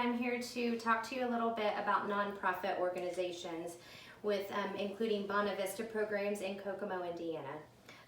I'm here to talk to you a little bit about nonprofit organizations with including Bonavista programs in Kokomo, Indiana.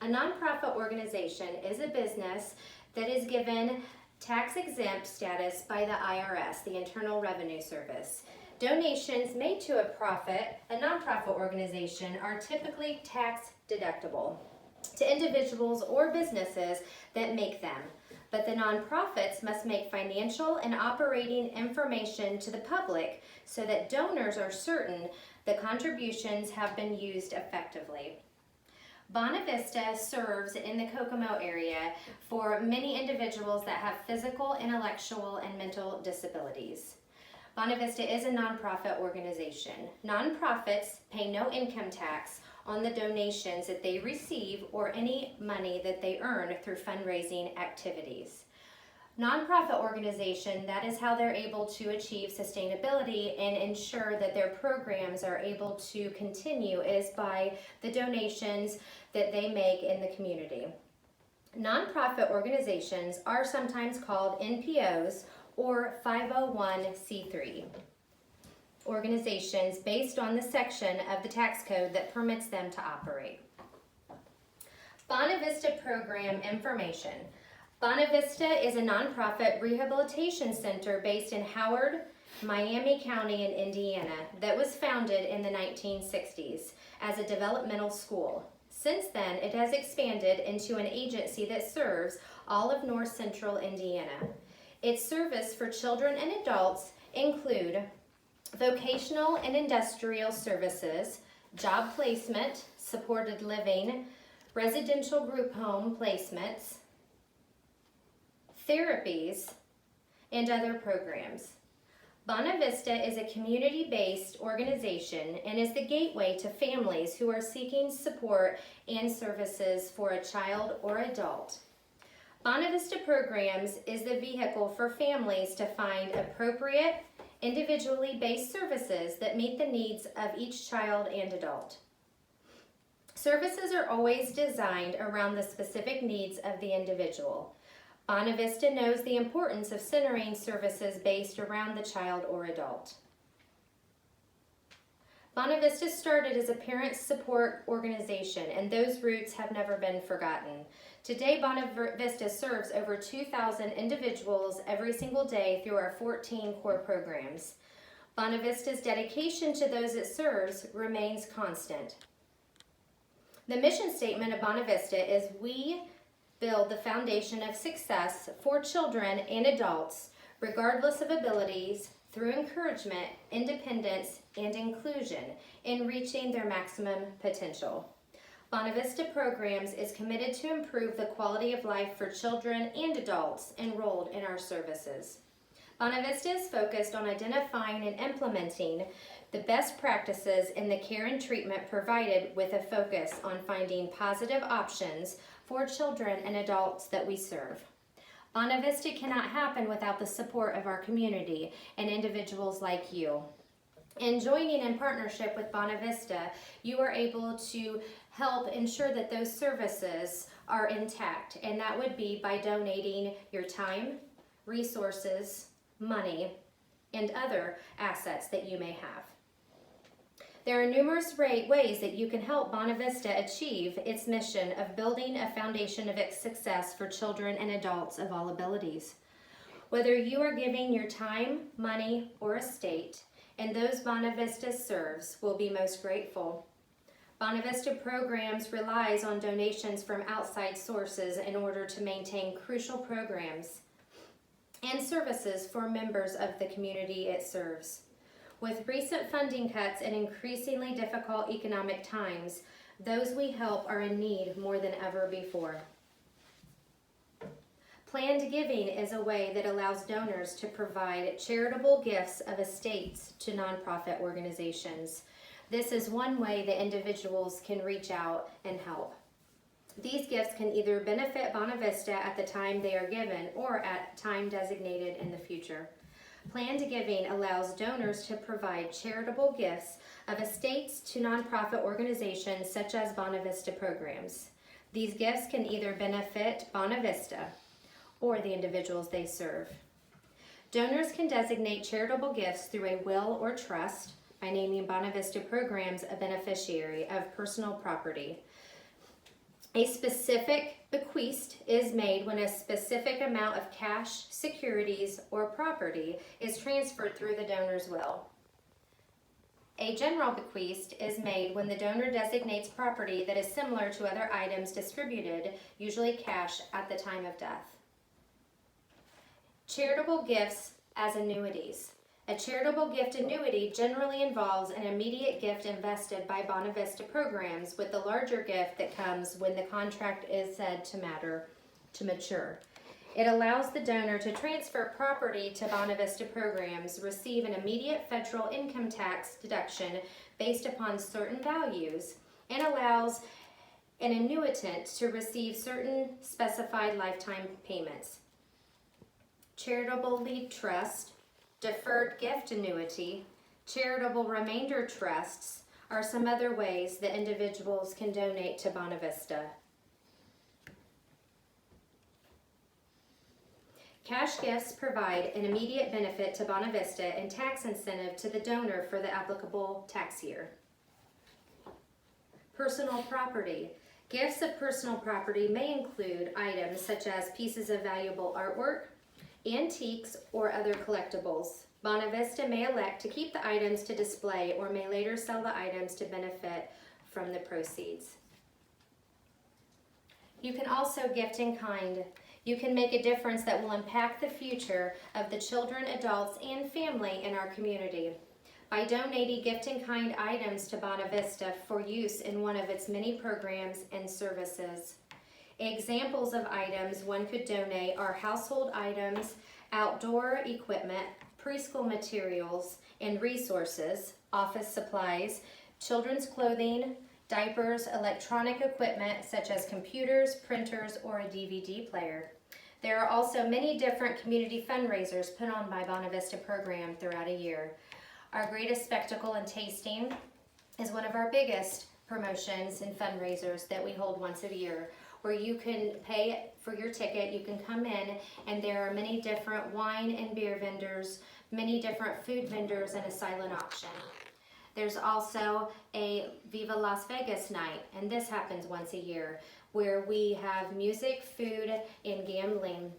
A nonprofit organization is a business that is given tax-exempt status by the IRS, the Internal Revenue Service. Donations made to a nonprofit organization are typically tax deductible to individuals or businesses that make them. But the nonprofits must make financial and operating information to the public so that donors are certain the contributions have been used effectively. Bonavista serves in the Kokomo area for many individuals that have physical, intellectual, and mental disabilities. Bonavista is a nonprofit organization. Nonprofits pay no income tax on the donations that they receive or any money that they earn through fundraising activities. Nonprofit organization, that is how they're able to achieve sustainability and ensure that their programs are able to continue, is by the donations that they make in the community. Nonprofit organizations are sometimes called NPOs or 501c3 organizations based on the section of the tax code that permits them to operate. Bonavista program information. Bonavista is a nonprofit rehabilitation center based in Howard, Miami County in Indiana that was founded in the 1960s as a developmental school. Since then, it has expanded into an agency that serves all of North Central Indiana. Its service for children and adults include vocational and industrial services, job placement, supported living, residential group home placements, therapies, and other programs. Bonavista is a community-based organization and is the gateway to families who are seeking support and services for a child or adult. Bonavista Programs is the vehicle for families to find appropriate, individually based services that meet the needs of each child and adult. Services are always designed around the specific needs of the individual. Bonavista knows the importance of centering services based around the child or adult. Bonavista started as a parent support organization, and those roots have never been forgotten. Today, Bonavista serves over 2,000 individuals every single day through our 14 core programs. Bonavista's dedication to those it serves remains constant. The mission statement of Bonavista is, "We build the foundation of success for children and adults, regardless of abilities, through encouragement, independence, and inclusion in reaching their maximum potential." Bonavista Programs is committed to improve the quality of life for children and adults enrolled in our services. Bonavista is focused on identifying and implementing the best practices in the care and treatment provided, with a focus on finding positive options for children and adults that we serve. Bonavista cannot happen without the support of our community and individuals like you. In joining in partnership with Bonavista, you are able to help ensure that those services are intact, and that would be by donating your time, resources, money, and other assets that you may have. There are numerous ways that you can help Bonavista achieve its mission of building a foundation of success for children and adults of all abilities. Whether you are giving your time, money, or estate, and those Bonavista serves will be most grateful. Bonavista Programs relies on donations from outside sources in order to maintain crucial programs and services for members of the community it serves. With recent funding cuts and increasingly difficult economic times, those we help are in need more than ever before. Planned giving is a way that allows donors to provide charitable gifts of estates to nonprofit organizations. This is one way that individuals can reach out and help. These gifts can either benefit Bonavista at the time they are given or at time designated in the future. Planned giving allows donors to provide charitable gifts of estates to nonprofit organizations such as Bonavista Programs. These gifts can either benefit Bonavista or the individuals they serve. Donors can designate charitable gifts through a will or trust by naming Bonavista Programs a beneficiary of personal property. A specific bequest is made when a specific amount of cash, securities, or property is transferred through the donor's will. A general bequest is made when the donor designates property that is similar to other items distributed, usually cash, at the time of death. Charitable gifts as annuities. A charitable gift annuity generally involves an immediate gift invested by Bonavista Programs, with the larger gift that comes when the contract is said to mature. It allows the donor to transfer property to Bonavista Programs, receive an immediate federal income tax deduction based upon certain values, and allows an annuitant to receive certain specified lifetime payments. Charitable lead trust, deferred gift annuity, charitable remainder trusts are some other ways that individuals can donate to Bonavista. Cash gifts provide an immediate benefit to Bonavista and tax incentive to the donor for the applicable tax year. Personal property. Gifts of personal property may include items such as pieces of valuable artwork, antiques, or other collectibles. Bonavista may elect to keep the items to display or may later sell the items to benefit from the proceeds. You can also gift in kind. You can make a difference that will impact the future of the children, adults, and family in our community by donating gift in kind items to Bonavista for use in one of its many programs and services. Examples of items one could donate are household items, outdoor equipment, preschool materials and resources, office supplies, children's clothing, diapers, electronic equipment such as computers, printers, or a DVD player. There are also many different community fundraisers put on by Bonavista Program throughout a year. Our Greatest Spectacle and Tasting is one of our biggest promotions and fundraisers that we hold once a year, where you can pay for your ticket, you can come in, and there are many different wine and beer vendors, many different food vendors, and a silent auction. There's also a Viva Las Vegas night, and this happens once a year, where we have music, food, and gambling.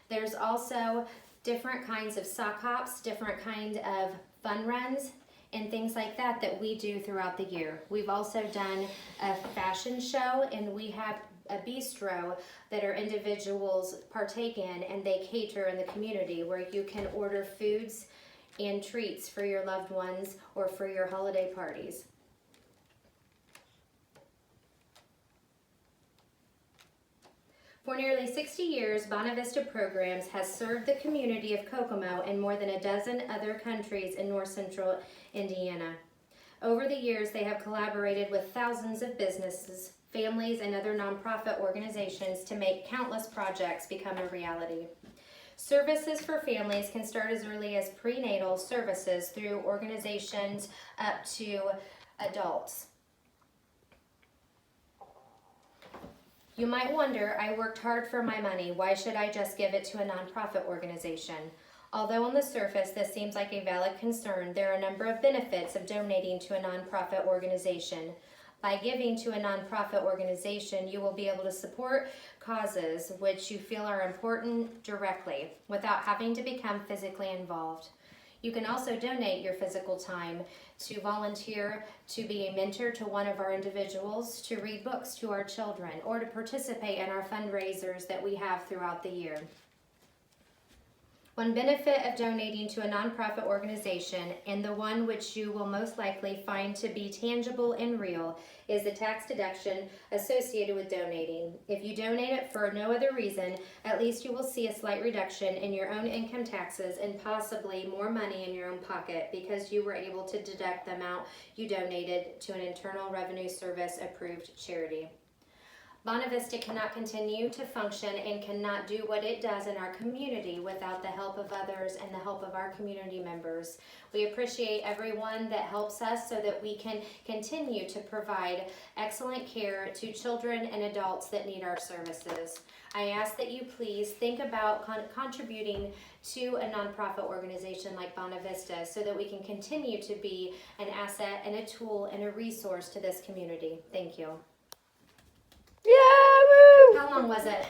There's also different kinds of sock hops, different kind of fun runs, and things like that that we do throughout the year. We've also done a fashion show, and we have a bistro that our individuals partake in, and they cater in the community, where you can order foods and treats for your loved ones or for your holiday parties. For nearly 60 years, Bonavista Programs has served the community of Kokomo and more than a dozen other countries in north central Indiana. Over the years, they have collaborated with thousands of businesses, families, and other nonprofit organizations to make countless projects become a reality. Services for families can start as early as prenatal services through organizations up to adults. You might wonder, I worked hard for my money. Why should I just give it to a nonprofit organization? Although on the surface this seems like a valid concern, there are a number of benefits of donating to a nonprofit organization. By giving to a nonprofit organization, you will be able to support causes which you feel are important directly without having to become physically involved. You can also donate your physical time to volunteer to be a mentor to one of our individuals, to read books to our children, or to participate in our fundraisers that we have throughout the year. One benefit of donating to a nonprofit organization, and the one which you will most likely find to be tangible and real, is the tax deduction associated with donating. If you donate it for no other reason, at least you will see a slight reduction in your own income taxes and possibly more money in your own pocket because you were able to deduct the amount you donated to an Internal Revenue Service approved charity. Bonavista cannot continue to function and cannot do what it does in our community without the help of others and the help of our community members. We appreciate everyone that helps us so that we can continue to provide excellent care to children and adults that need our services. I ask that you please think about contributing to a nonprofit organization like Bonavista so that we can continue to be an asset and a tool and a resource to this community. Thank you. Yeah, woo! How long was it?